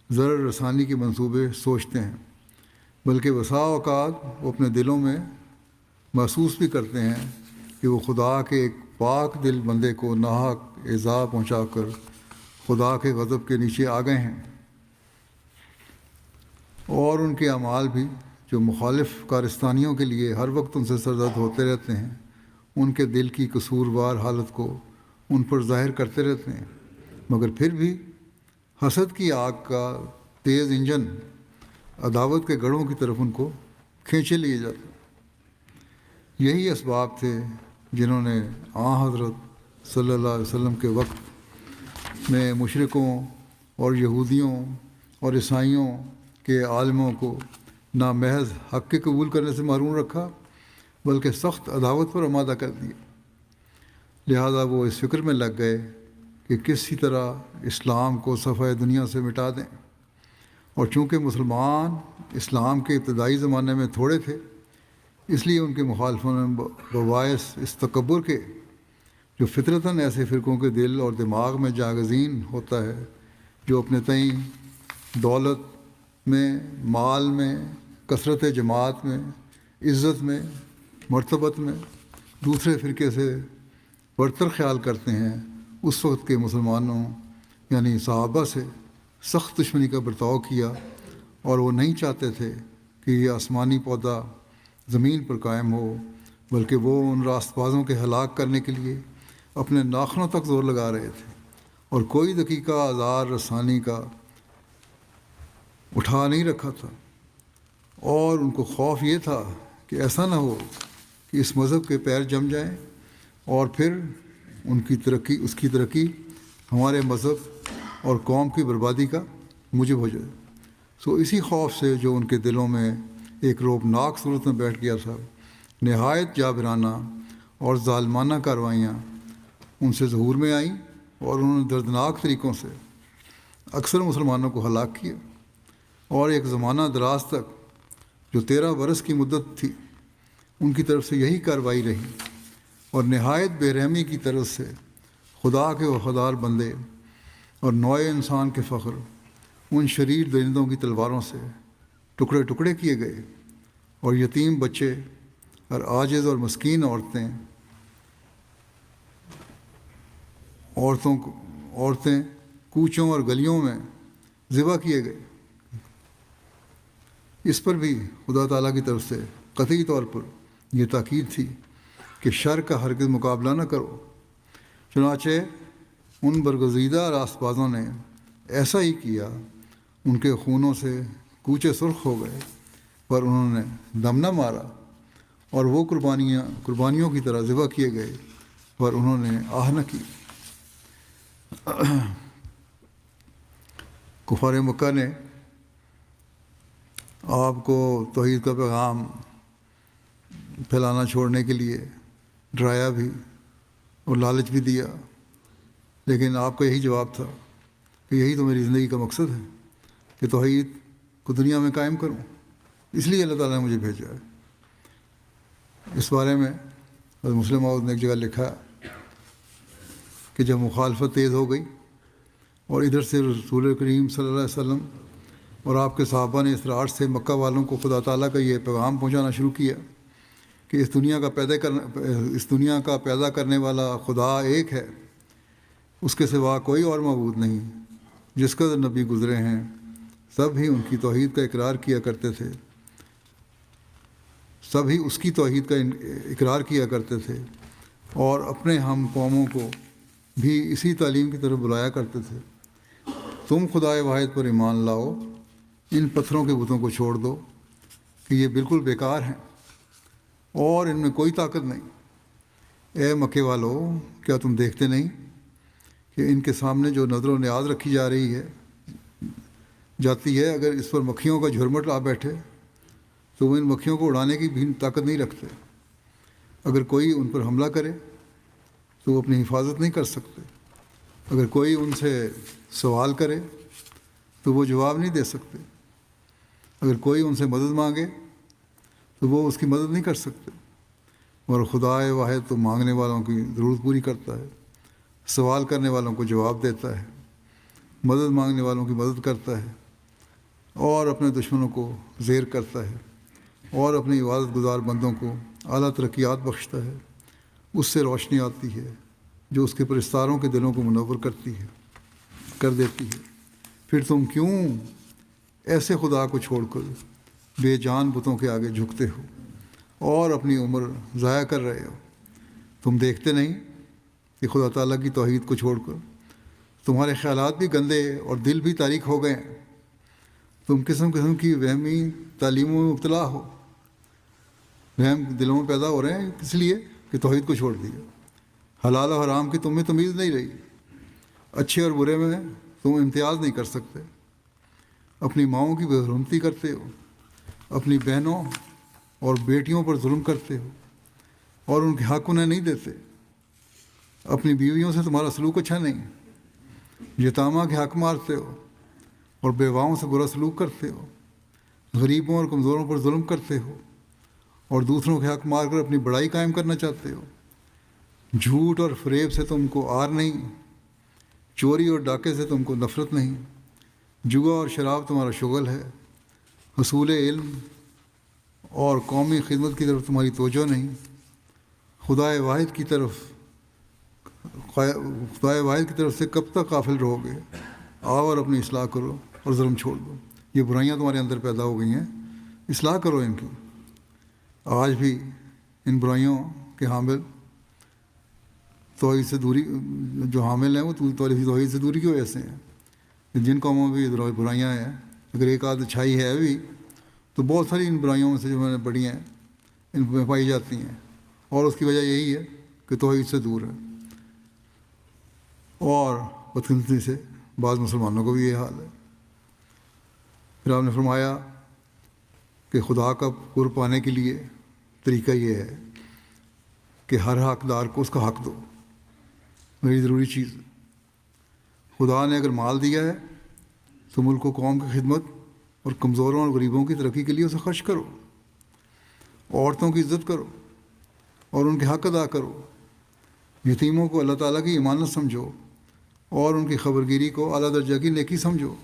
ضرر رسانی کے منصوبے سوچتے ہیں، بلکہ بسا اوقات وہ اپنے دلوں میں محسوس بھی کرتے ہیں کہ وہ خدا کے ایک پاک دل بندے کو ناحق ایذا پہنچا کر خدا کے غضب کے نیچے آ گئے ہیں، اور ان کے اعمال بھی جو مخالف کارستانیوں کے لیے ہر وقت ان سے سرزد ہوتے رہتے ہیں، ان کے دل کی قصوروار حالت کو ان پر ظاہر کرتے رہتے ہیں، مگر پھر بھی حسد کی آگ کا تیز انجن عداوت کے گڑھوں کی طرف ان کو کھینچے لیے جاتے ہیں۔ یہی اسباب تھے جنہوں نے حضرت صلی اللہ علیہ وسلم کے وقت میں مشرکوں اور یہودیوں اور عیسائیوں کے عالموں کو نہ محض حق کے قبول کرنے سے محروم رکھا، بلکہ سخت عداوت پر آمادہ کر دیا۔ لہذا وہ اس فکر میں لگ گئے کہ کسی طرح اسلام کو صفحہ دنیا سے مٹا دیں، اور چونکہ مسلمان اسلام کے ابتدائی زمانے میں تھوڑے تھے، اس لیے ان کے مخالفوں نے بباعث اس تکبر کے جو فطرتاً ایسے فرقوں کے دل اور دماغ میں جاگزین ہوتا ہے، جو اپنے تئیں دولت میں، مال میں، کثرت جماعت میں، عزت میں، مرتبت میں دوسرے فرقے سے برتر خیال کرتے ہیں، اس وقت کے مسلمانوں یعنی صحابہ سے سخت دشمنی کا برتاؤ کیا، اور وہ نہیں چاہتے تھے کہ یہ آسمانی پودا زمین پر قائم ہو، بلکہ وہ ان راست بازوں کے ہلاک کرنے کے لیے اپنے ناخنوں تک زور لگا رہے تھے، اور کوئی دقیقہ آزار رسانی کا اٹھا نہیں رکھا تھا، اور ان کو خوف یہ تھا کہ ایسا نہ ہو کہ اس مذہب کے پیر جم جائیں اور پھر اس کی ترقی ہمارے مذہب اور قوم کی بربادی کا موجب ہو جائے۔ اسی خوف سے جو ان کے دلوں میں ایک رعبناک صورت میں بیٹھ گیا تھا، نہایت جابرانہ اور ظالمانہ کارروائیاں ان سے ظہور میں آئیں، اور انہوں نے دردناک طریقوں سے اکثر مسلمانوں کو ہلاک کیا، اور ایک زمانہ دراز تک جو 13 برس کی مدت تھی ان کی طرف سے یہی کارروائی رہی، اور نہایت بے رحمی کی طرف سے خدا کے وفادار بندے اور نوع انسان کے فخر ان شریر درندوں کی تلواروں سے ٹکڑے ٹکڑے کیے گئے، اور یتیم بچے اور عاجز اور مسکین عورتیں کوچوں اور گلیوں میں ذبح کیے گئے۔ اس پر بھی خدا تعالیٰ کی طرف سے قطعی طور پر یہ تاکید تھی کہ شر کا ہرگز مقابلہ نہ کرو۔ چنانچہ ان برگزیدہ راست بازوں نے ایسا ہی کیا، ان کے خونوں سے کوچے سرخ ہو گئے، پر انہوں نے دم نہ مارا، اور وہ قربانیوں کی طرح ذبح کیے گئے، پر انہوں نے آہ نہ کی۔ کفار مکہ نے آپ کو توحید کا پیغام پھیلانا چھوڑنے کے لیے ڈرایا بھی اور لالچ بھی دیا، لیکن آپ کا یہی جواب تھا کہ یہی تو میری زندگی کا مقصد ہے کہ توحید کو دنیا میں قائم کروں، اس لیے اللہ تعالیٰ نے مجھے بھیجا ہے۔ اس بارے میں حضرت مسلم موعود نے ایک جگہ لکھا کہ جب مخالفت تیز ہو گئی اور ادھر سے رسول کریم صلی اللہ علیہ وسلم اور آپ کے صحابہ نے اسرار سے مکہ والوں کو خدا تعالیٰ کا یہ پیغام پہنچانا شروع کیا کہ اس دنیا کا پیدا کرنے والا خدا ایک ہے، اس کے سوا کوئی اور معبود نہیں، جس قدر نبی گزرے ہیں سب ہی ان کی توحید کا اقرار کیا کرتے تھے، سب ہی اس کی توحید کا اقرار کیا کرتے تھے، اور اپنے ہم قوموں کو بھی اسی تعلیم کی طرف بلایا کرتے تھے۔ تم خدائے واحد پر ایمان لاؤ، ان پتھروں کے بتوں کو چھوڑ دو کہ یہ بالکل بیکار ہیں اور ان میں کوئی طاقت نہیں۔ اے مکے والو، کیا تم دیکھتے نہیں کہ ان کے سامنے جو نظر و نیاز رکھی جاتی ہے، اگر اس پر مکھیوں کا جھرمٹ آ بیٹھے تو وہ ان مکھیوں کو اڑانے کی بھی طاقت نہیں رکھتے۔ اگر کوئی ان پر حملہ کرے تو وہ اپنی حفاظت نہیں کر سکتے، اگر کوئی ان سے سوال کرے تو وہ جواب نہیں دے سکتے، اگر کوئی ان سے مدد مانگے تو وہ اس کی مدد نہیں کر سکتے، اور خدائے واحد تو مانگنے والوں کی ضرورت پوری کرتا ہے، سوال کرنے والوں کو جواب دیتا ہے، مدد مانگنے والوں کی مدد کرتا ہے، اور اپنے دشمنوں کو زیر کرتا ہے، اور اپنے عبادت گزار بندوں کو اعلیٰ ترقیات بخشتا ہے۔ اس سے روشنی آتی ہے جو اس کے پرستاروں کے دلوں کو منور کر دیتی ہے۔ پھر تم کیوں ایسے خدا کو چھوڑ کر بے جان بتوں کے آگے جھکتے ہو اور اپنی عمر ضائع کر رہے ہو؟ تم دیکھتے نہیں کہ خدا تعالیٰ کی توحید کو چھوڑ کر تمہارے خیالات بھی گندے اور دل بھی تاریک ہو گئے ہیں، تم قسم قسم کی وہمی تعلیموں میں مبتلا ہو، وہم دلوں میں پیدا ہو رہے ہیں اس لیے کہ توحید کو چھوڑ دیا، حلال و حرام کی تم میں تمیز نہیں رہی، اچھے اور برے میں تم امتیاز نہیں کر سکتے، اپنی ماؤں کی بے حرمتی کرتے ہو، اپنی بہنوں اور بیٹیوں پر ظلم کرتے ہو اور ان کے حق انہیں نہیں دیتے، اپنی بیویوں سے تمہارا سلوک اچھا نہیں، یتامہ کے حق مارتے ہو اور بیواؤں سے برا سلوک کرتے ہو، غریبوں اور کمزوروں پر ظلم کرتے ہو اور دوسروں کے حق مار کر اپنی بڑائی قائم کرنا چاہتے ہو، جھوٹ اور فریب سے تم کو آر نہیں، چوری اور ڈاکے سے تم کو نفرت نہیں، جوا اور شراب تمہارا شغل ہے، حصول علم اور قومی خدمت کی طرف تمہاری توجہ نہیں، خدائے واحد کی طرف سے کب تک غافل رہو گے؟ آؤ اور اپنی اصلاح کرو اور ظلم چھوڑ دو۔ یہ برائیاں تمہارے اندر پیدا ہو گئی ہیں، اصلاح کرو ان کی۔ آج بھی ان برائیوں کے حامل توحید سے دوری، جو حامل ہیں وہ توحید سے دوری کی وجہ سے ہیں۔ جن قوموں میں بھی برائیاں ہیں، اگر ایک آدھ اچھائی ہے بھی تو بہت ساری ان برائیوں میں سے جو میں نے پڑھی ہیں ان میں پائی جاتی ہیں، اور اس کی وجہ یہی ہے کہ توحید سے دور ہے۔ اور بدقسمتی سے بعض مسلمانوں کو بھی یہ حال ہے۔ پھر آپ نے فرمایا کہ خدا کا قرب پانے کے لیے طریقہ یہ ہے کہ ہر حقدار کو اس کا حق دو، بڑی ضروری چیز ہے۔ خدا نے اگر مال دیا ہے تو ملک و قوم کی خدمت اور کمزوروں اور غریبوں کی ترقی کے لیے اسے خرچ کرو، عورتوں کی عزت کرو اور ان کے حق ادا کرو، یتیموں کو اللہ تعالیٰ کی امانت سمجھو اور ان کی خبرگیری کو اعلیٰ درجہ کی نیکی سمجھو،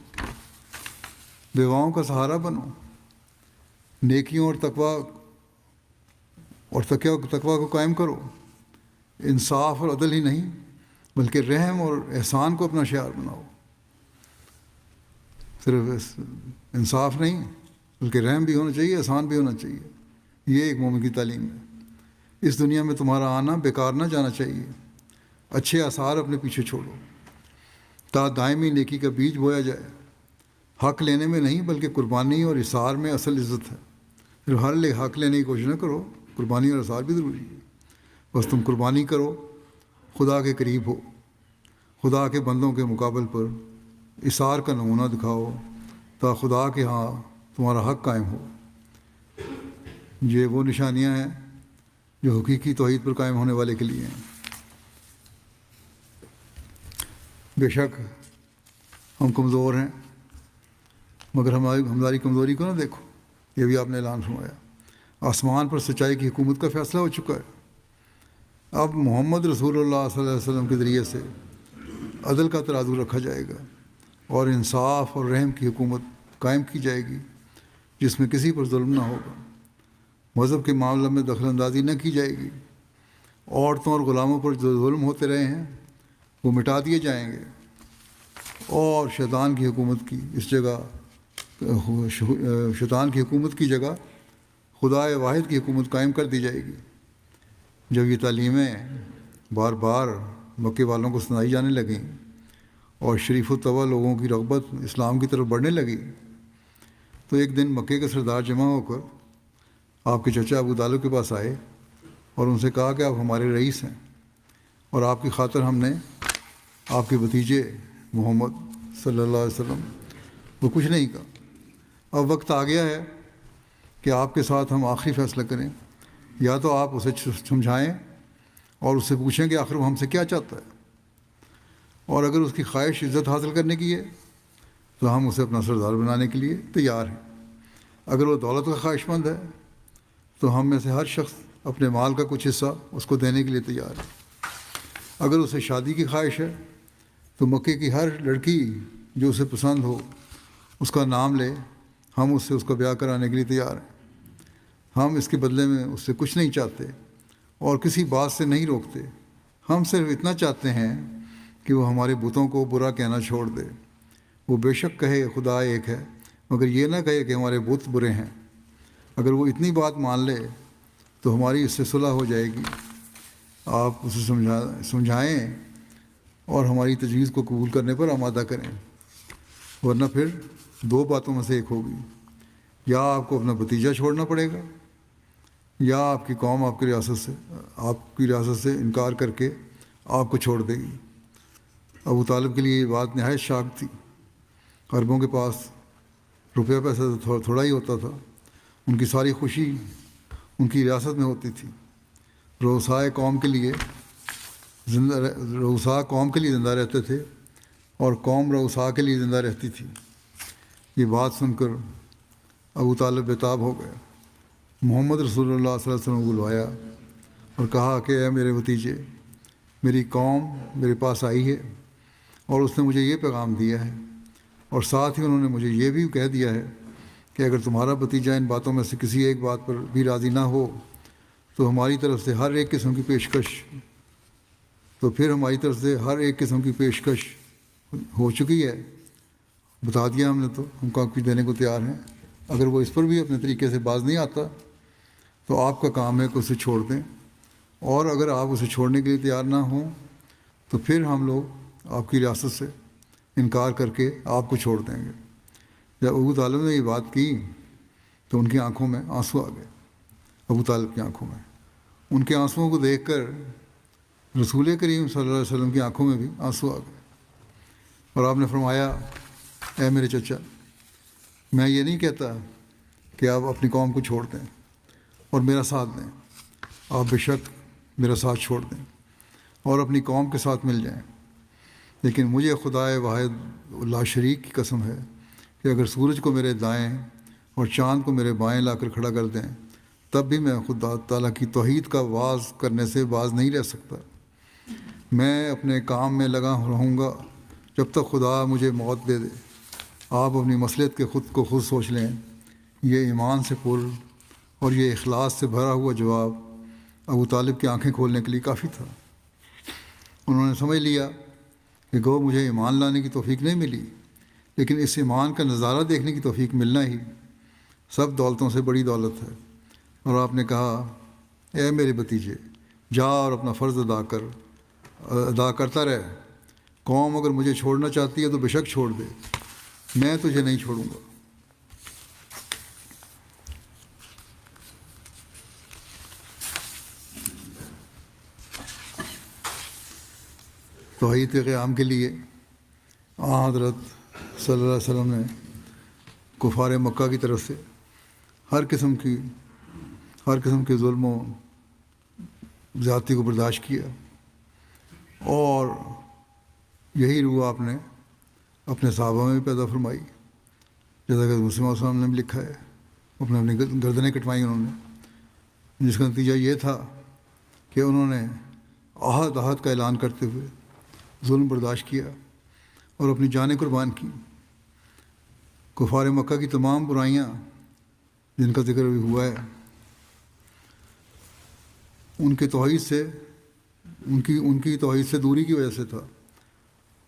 بیواؤں کا سہارا بنو، نیکیوں اور تقوی کو قائم کرو، انصاف اور عدل ہی نہیں بلکہ رحم اور احسان کو اپنا شعار بناؤ۔ صرف انصاف نہیں بلکہ رحم بھی ہونا چاہیے، احسان بھی ہونا چاہیے۔ یہ ایک مومن کی تعلیم ہے۔ اس دنیا میں تمہارا آنا بیکار نہ جانا چاہیے۔ اچھے آثار اپنے پیچھے چھوڑو تا دائمی نیکی کا بیج بویا جائے۔ حق لینے میں نہیں بلکہ قربانی اور اثار میں اصل عزت ہے۔ پھر ہر حق لینے کی کوشش نہ کرو، قربانی اور اثار بھی ضروری ہے۔ بس تم قربانی کرو، خدا کے قریب ہو، خدا کے بندوں کے مقابل پر اثار کا نمونہ دکھاؤ تا خدا کے ہاں تمہارا حق قائم ہو۔ یہ وہ نشانیاں ہیں جو حقیقی توحید پر قائم ہونے والے کے لیے ہیں۔ بے شک ہم کمزور ہیں، مگر ہماری کمزوری کو نہ دیکھو۔ یہ بھی آپ نے اعلان فرمایا۔ آسمان پر سچائی کی حکومت کا فیصلہ ہو چکا ہے۔ اب محمد رسول اللہ صلی اللہ علیہ وسلم کے ذریعے سے عدل کا ترازو رکھا جائے گا اور انصاف اور رحم کی حکومت قائم کی جائے گی جس میں کسی پر ظلم نہ ہوگا۔ مذہب کے معاملے میں دخل اندازی نہ کی جائے گی۔ عورتوں اور غلاموں پر جو ظلم ہوتے رہے ہیں وہ مٹا دیے جائیں گے، اور شیطان کی حکومت کی جگہ خدا واحد کی حکومت قائم کر دی جائے گی۔ جب یہ تعلیمیں بار بار مکے والوں کو سنائی جانے لگیں اور شریف و طبع لوگوں کی رغبت اسلام کی طرف بڑھنے لگی تو ایک دن مکے کے سردار جمع ہو کر آپ کے چچا ابو طالب کے پاس آئے اور ان سے کہا کہ آپ ہمارے رئیس ہیں اور آپ کی خاطر ہم نے آپ کے بھتیجے محمد صلی اللہ علیہ وسلم وہ کچھ نہیں کہا۔ اب وقت آ گیا ہے کہ آپ کے ساتھ ہم آخری فیصلہ کریں، یا تو آپ اسے سمجھائیں اور اس سے پوچھیں کہ آخر وہ ہم سے کیا چاہتا ہے، اور اگر اس کی خواہش عزت حاصل کرنے کی ہے تو ہم اسے اپنا سردار بنانے کے لیے تیار ہیں۔ اگر وہ دولت کا خواہش مند ہے تو ہم میں سے ہر شخص اپنے مال کا کچھ حصہ اس کو دینے کے لیے تیار ہے۔ اگر اسے شادی کی خواہش ہے تو مکے کی ہر لڑکی جو اسے پسند ہو اس کا نام لے، ہم اس سے اس کا بیاہ کرانے کے لیے تیار ہیں۔ ہم اس کے بدلے میں اس سے کچھ نہیں چاہتے اور کسی بات سے نہیں روکتے۔ ہم صرف اتنا چاہتے ہیں کہ وہ ہمارے بتوں کو برا کہنا چھوڑ دے۔ وہ بے شک کہے خدا ایک ہے، مگر یہ نہ کہے کہ ہمارے بت برے ہیں۔ اگر وہ اتنی بات مان لے تو ہماری اس سے صلح ہو جائے گی۔ آپ اسے سمجھائیں اور ہماری تجویز کو قبول کرنے پر آمادہ کریں، ورنہ پھر دو باتوں میں سے ایک ہوگی، یا آپ کو اپنا بھتیجا چھوڑنا پڑے گا یا آپ کی قوم آپ کی ریاست سے انکار کر کے آپ کو چھوڑ دے گی۔ ابو طالب کے لیے یہ بات نہایت شاک تھی۔ عربوں کے پاس روپیہ پیسہ تو تھوڑا ہی ہوتا تھا، ان کی ساری خوشی ان کی ریاست میں ہوتی تھی۔ روسائے قوم کے لیے زندہ رؤسا قوم کے لیے زندہ رہتے تھے اور قوم رؤسا کے لیے زندہ رہتی تھی۔ یہ بات سن کر ابو طالب بےتاب ہو گئے۔ محمد رسول اللہ صلی اللہ علیہ وسلم کو بلوایا اور کہا کہ اے میرے بھتیجے، میری قوم میرے پاس آئی ہے اور اس نے مجھے یہ پیغام دیا ہے، اور ساتھ ہی انہوں نے مجھے یہ بھی کہہ دیا ہے کہ اگر تمہارا بھتیجا ان باتوں میں سے کسی ایک بات پر بھی راضی نہ ہو تو ہماری طرف سے ہر ایک قسم کی پیشکش ہو چکی ہے، بتا دیا ہم نے، تو ہم کچھ دینے کو تیار ہیں۔ اگر وہ اس پر بھی اپنے طریقے سے باز نہیں آتا تو آپ کا کام ہے کہ اسے چھوڑ دیں، اور اگر آپ اسے چھوڑنے کے لیے تیار نہ ہوں تو پھر ہم لوگ آپ کی ریاست سے انکار کر کے آپ کو چھوڑ دیں گے۔ جب ابو طالب نے یہ بات کی تو ان کی آنکھوں میں آنسو آ گئے، ابو طالب کی آنکھوں میں۔ ان کے آنسوؤں کو دیکھ کر رسول کریم صلی اللہ علیہ وسلم کی آنکھوں میں بھی آنسو آ گئے، اور آپ نے فرمایا، اے میرے چچا، میں یہ نہیں کہتا کہ آپ اپنی قوم کو چھوڑ دیں اور میرا ساتھ دیں، آپ بے شک میرا ساتھ چھوڑ دیں اور اپنی قوم کے ساتھ مل جائیں، لیکن مجھے خدائے واحد لا شریک کی قسم ہے کہ اگر سورج کو میرے دائیں اور چاند کو میرے بائیں لا کر کھڑا کر دیں تب بھی میں خدا تعالیٰ کی توحید کا واعظ کرنے سے باز نہیں رہ سکتا۔ میں اپنے کام میں لگا رہوں گا جب تک خدا مجھے موت دے دے۔ آپ اپنی مصلحت کے خود سوچ لیں۔ یہ ایمان سے پر اور یہ اخلاص سے بھرا ہوا جواب ابو طالب کی آنکھیں کھولنے کے لیے کافی تھا۔ انہوں نے سمجھ لیا کہ گو مجھے ایمان لانے کی توفیق نہیں ملی، لیکن اس ایمان کا نظارہ دیکھنے کی توفیق ملنا ہی سب دولتوں سے بڑی دولت ہے۔ اور آپ نے کہا، اے میرے بھتیجے، جا اور اپنا فرض ادا کرتا رہ۔ قوم اگر مجھے چھوڑنا چاہتی ہے تو بے شک چھوڑ دے، میں تجھے نہیں چھوڑوں گا۔ توحید کے قیام کے لیے حضرت صلی اللہ علیہ وسلم نے کفار مکہ کی طرف سے ہر قسم کے ظلم و زیادتی کو برداشت کیا، اور یہی روح آپ نے اپنے صحابہ میں بھی پیدا فرمائی، جیسا کہ مسلم علیہ وسلم نے بھی لکھا ہے۔ اپنی گردنیں کٹوائیں انہوں نے، جس کا نتیجہ یہ تھا کہ انہوں نے عہد کا اعلان کرتے ہوئے ظلم برداشت کیا اور اپنی جانیں قربان کی۔ کفار مکہ کی تمام برائیاں جن کا ذکر بھی ہوا ہے، ان کی توحید سے دوری کی وجہ سے تھا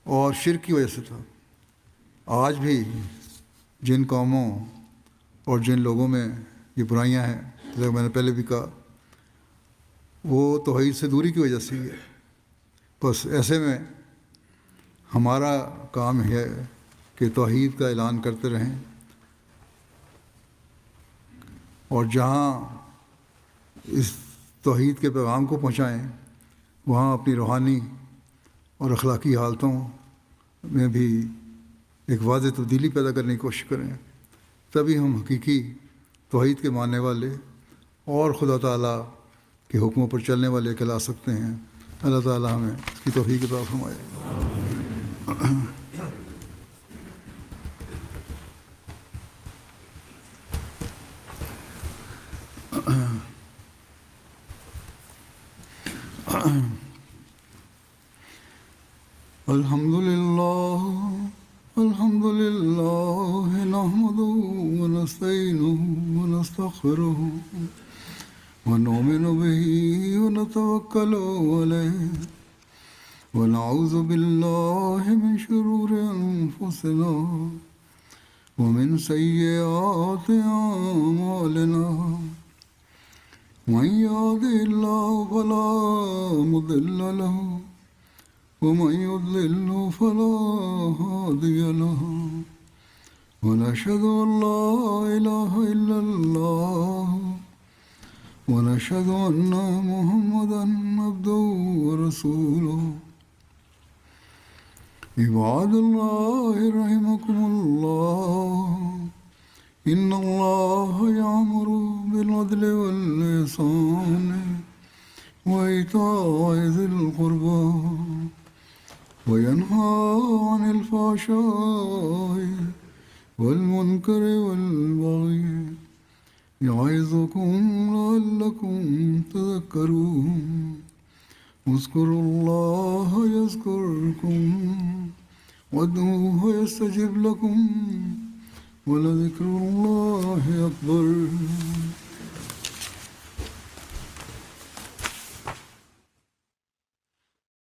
اور شرک کی وجہ سے تھا۔ آج بھی جن قوموں اور جن لوگوں میں یہ برائیاں ہیں، جیسا میں نے پہلے بھی کہا، وہ توحید سے دوری کی وجہ سے ہی ہے۔ بس ایسے میں ہمارا کام ہے کہ توحید کا اعلان کرتے رہیں، اور جہاں اس توحید کے پیغام کو پہنچائیں وہاں اپنی روحانی اور اخلاقی حالتوں میں بھی ایک واضح تبدیلی پیدا کرنے کی کوشش کریں، تبھی ہم حقیقی توحید کے ماننے والے اور خدا تعالیٰ کے حکموں پر چلنے والے کہلا سکتے ہیں۔ اللہ تعالیٰ ہمیں اس کی توفیق عطا فرمائے۔ الحمد لله نحمده ونستعينه ونستغفره ونؤمن به ونتوكل عليه ونعوذ بالله من شرور أنفسنا ومن سيئات أعمالنا، من يهده الله فلا مضل له ومن يضلل فلا هادي له، ونشهد أن لا إله إلا الله ونشهد أن محمدا عبده ورسوله۔ عباد الله رحمكم الله، إن الله يأمر بالعدل والإحسان وإيتاء ذي القربى وينهى عن الفحشاء والمنكر والبغي يعظكم لعلكم تذكرون اذكروا الله يذكركم وادعوه يستجب لكم ولذكر الله أكبر